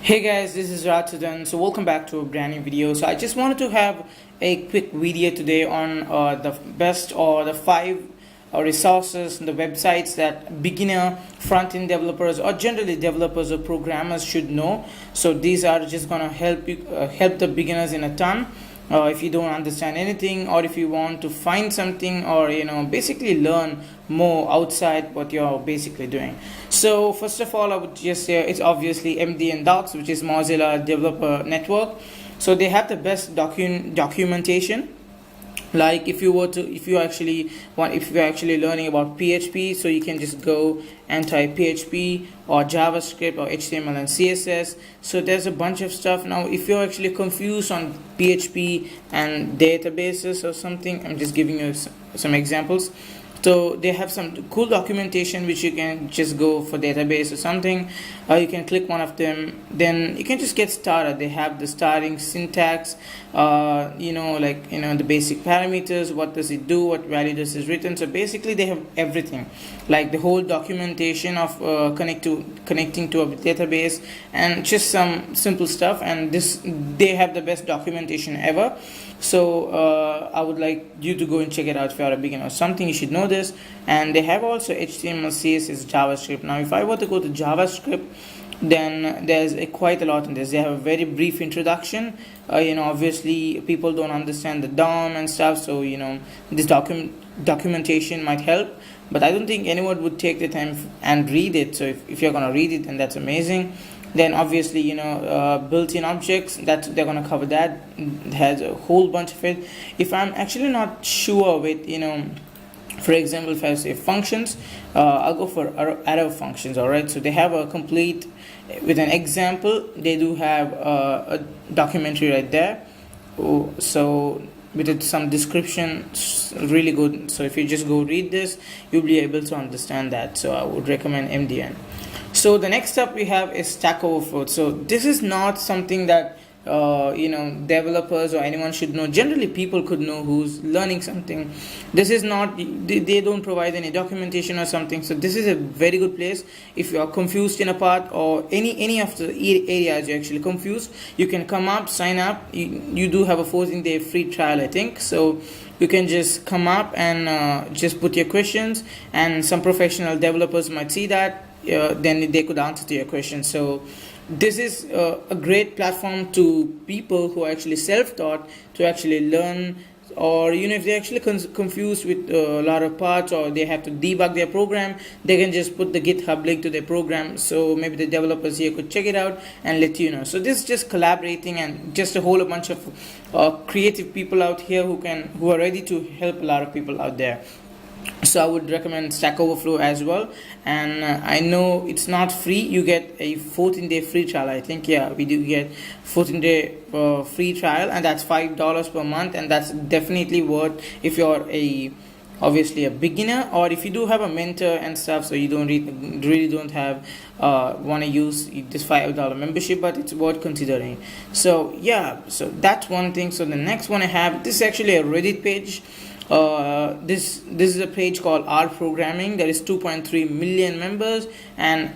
Hey guys, this is Rajsuthan. So welcome back to a brand new video. So I just wanted to have a quick video today on the best or the five resources and the websites that beginner front-end developers or generally developers or programmers should know. So these are just gonna help you help the beginners in a ton. If you don't understand anything, or if you want to find something, or basically learn more outside what you're basically doing. So first of all, I would just say it's obviously MDN Docs, which is Mozilla Developer Network. So they have the best documentation. Like if you're actually learning about PHP, so you can just go and type PHP or JavaScript or HTML and CSS. So there's a bunch of stuff. Now if you're actually confused on PHP and databases or something, I'm just giving you some examples. So they have some cool documentation which you can just go for database or something. You can click one of them, then you can just get started. They have the starting syntax, the basic parameters, what does it do, what value does it return. So basically they have everything, like the whole documentation of connecting to a database and just some simple stuff. And they have the best documentation ever. So I would like you to go and check it out if you are a beginner or something. You should know this. And they have also HTML, CSS, JavaScript. Now if I were to go to JavaScript, then there's quite a lot in this. They have a very brief introduction. Obviously people don't understand the DOM and stuff, so this documentation might help, but I don't think anyone would take the time and read it. So if you're gonna read it, then that's amazing. Then obviously built-in objects, that they're gonna cover that. It has a whole bunch of it. If I'm actually not sure with for example, if I say functions, I'll go for arrow functions. All right, so they have a complete with an example. They do have a documentary right there. So with some description, it's really good. So if you just go read this, you'll be able to understand that. So I would recommend MDN. So the next up we have is Stack Overflow. So this is not something that developers or anyone should know. Generally people could know who's learning something. This is not, they don't provide any documentation or something. So this is a very good place if you are confused in a part or any of the areas you're actually confused. You can come up, sign up. You do have a 14-day free trial, I think. So you can just come up and just put your questions, and some professional developers might see that. Then they could answer to your questions. So this is a great platform to people who are actually self-taught to actually learn, or if they're actually confused with a lot of parts, or they have to debug their program, they can just put the GitHub link to their program. So maybe the developers here could check it out and let you know. So this is just collaborating and just a whole bunch of creative people out here who are ready to help a lot of people out there. So I would recommend Stack Overflow as well. And I know it's not free. You get a 14-day free trial, I think. Yeah, we do get 14-day free trial, and that's $5 per month, and that's definitely worth if you're obviously a beginner, or if you do have a mentor and stuff, so you really don't have want to use this $5 membership, but it's worth considering. So yeah, so that's one thing. So the next one I have, this is actually a Reddit page. This is a page called R Programming. There is 2.3 million members, and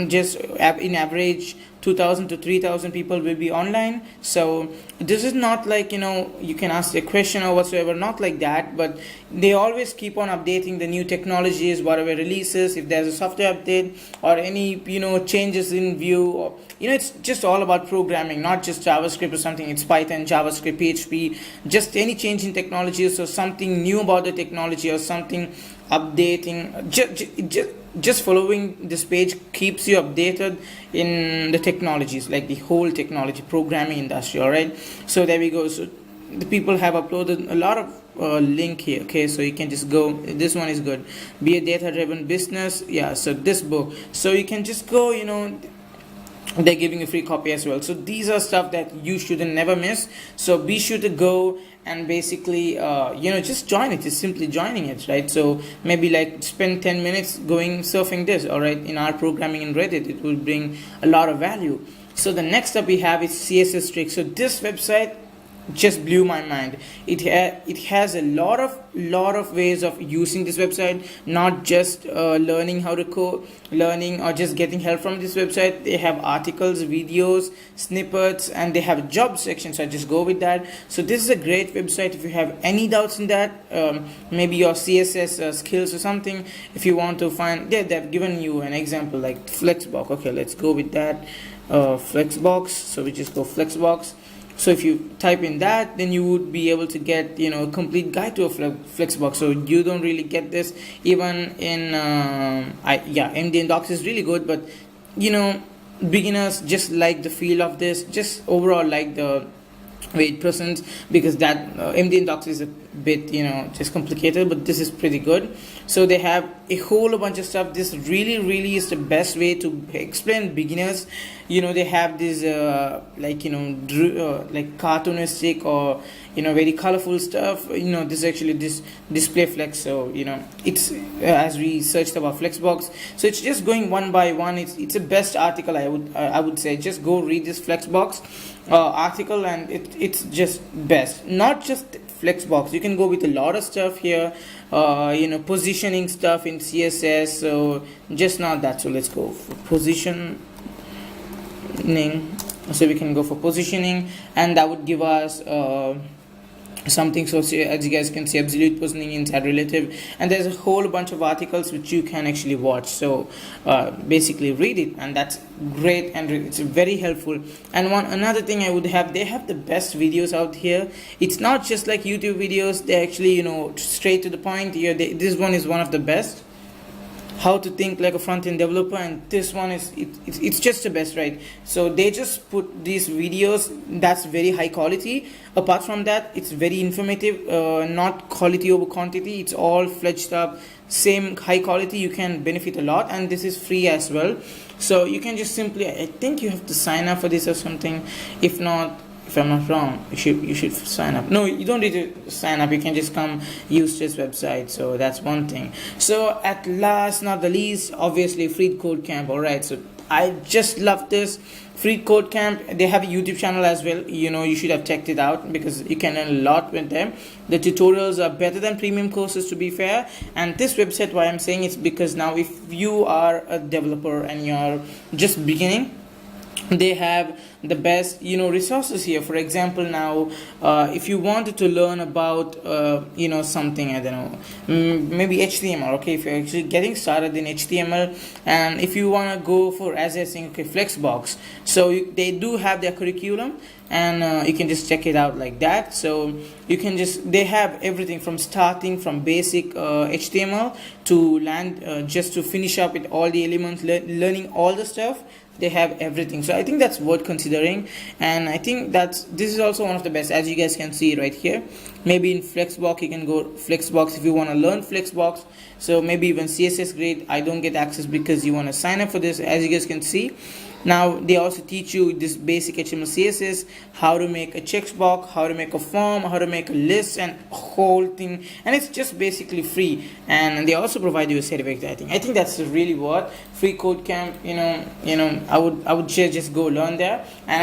just in average 2,000 to 3,000 people will be online. So this is not like you can ask a question or whatsoever, not like that, but they always keep on updating the new technologies, whatever releases, if there's a software update or any changes in Vue, or it's just all about programming, not just JavaScript or something. It's Python, JavaScript, PHP, just any change in technologies or something new about the technology or something updating. Just following this page keeps you updated in the technologies, like the whole technology programming industry. All right, so there we go. So the people have uploaded a lot of link here. Okay, so you can just go. This one is good. Be a data-driven business. Yeah, so this book. So you can just go. They're giving a free copy as well. So these are stuff that you should never miss. So be sure to go and basically just join it. Just simply joining it, right? So maybe like spend 10 minutes going surfing this, all right, in our programming in Reddit. It will bring a lot of value. So the next up we have is CSS Tricks. So this website just blew my mind. It has a lot of ways of using this website, not just learning how to code, learning or just getting help from this website. They have articles, videos, snippets, and they have a job section, so I just go with that. So this is a great website if you have any doubts in that, maybe your CSS skills or something. If you want to find, they've given you an example like Flexbox. Okay, let's go with that. Flexbox, so we just go Flexbox. So if you type in that, then you would be able to get, you know, a complete guide to a Flexbox. So you don't really get this even in MDN Docs is really good, but you know, beginners just like the feel of this, just overall like the way it presents, because that MDN Docs is a bit, you know, just complicated, but this is pretty good. So they have a whole bunch of stuff. This really is the best way to explain beginners. You know, they have this like, you know, like cartoonistic or, you know, very colorful stuff. You know, this is actually this display flex. So you know, it's as we searched about Flexbox, so it's just going one by one. It's a best article, I would say. Just go read this Flexbox article, and it's just best. Not just Flexbox, you can go with a lot of stuff here, you know, positioning stuff in CSS. So just not that. So let's go for positioning. So we can go for positioning, and that would give us something. So as you guys can see, absolute positioning inside relative, and there's a whole bunch of articles which you can actually watch. So basically read it, and that's great, and it's very helpful. And another thing I would have, they have the best videos out here. It's not just like YouTube videos, they actually, you know, straight to the point here. This one is one of the best, how to think like a front-end developer, and this one is it's just the best, right? So they just put these videos that's very high quality. Apart from that, it's very informative, not quality over quantity. It's all fledged up, same high quality. You can benefit a lot, and this is free as well. So you can just simply, I think you have to sign up for this or something. If not, if I'm not wrong, you should sign up. No, you don't need to sign up. You can just come use this website. So that's one thing. So at last, not the least, obviously Free Code Camp. All right, so I just love this Free Code Camp. They have a YouTube channel as well. You know, you should have checked it out because you can learn a lot with them. The tutorials are better than premium courses, to be fair. And this website, why I'm saying it's because now if you are a developer and you're just beginning, they have the best, you know, resources here. For example, now if you wanted to learn about you know, something, I don't know, maybe HTML. Okay, if you're actually getting started in HTML, and if you want to go for, as I saying, okay, Flexbox, so they do have their curriculum, and you can just check it out like that. So you can just, they have everything from starting from basic HTML to land just to finish up with all the elements, learning all the stuff. They have everything. So I think that's worth considering, and I think this is also one of the best, as you guys can see right here. Maybe in Flexbox, you can go Flexbox if you want to learn Flexbox. So maybe even CSS grid, I don't get access because you want to sign up for this, as you guys can see. Now they also teach you this basic HTML CSS, how to make a checkbox, how to make a form, how to make a list, and a whole thing. And it's just basically free, and they also provide you a certificate. I think that's really what Free Code Camp. You know, I would just go learn there. And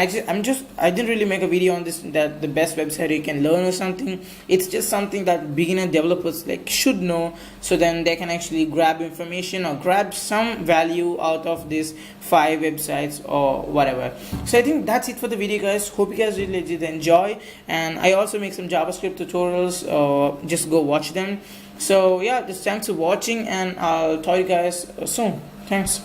I didn't really make a video on this, that the best website you can learn or something. It's just something that beginner developers like should know, so then they can actually grab information or grab some value out of these 5 websites or whatever. So I think that's it for the video, guys. Hope you guys really did enjoy, and I also make some JavaScript tutorials. Just go watch them. So yeah, just thanks for watching, and I'll talk to you guys soon. Thanks.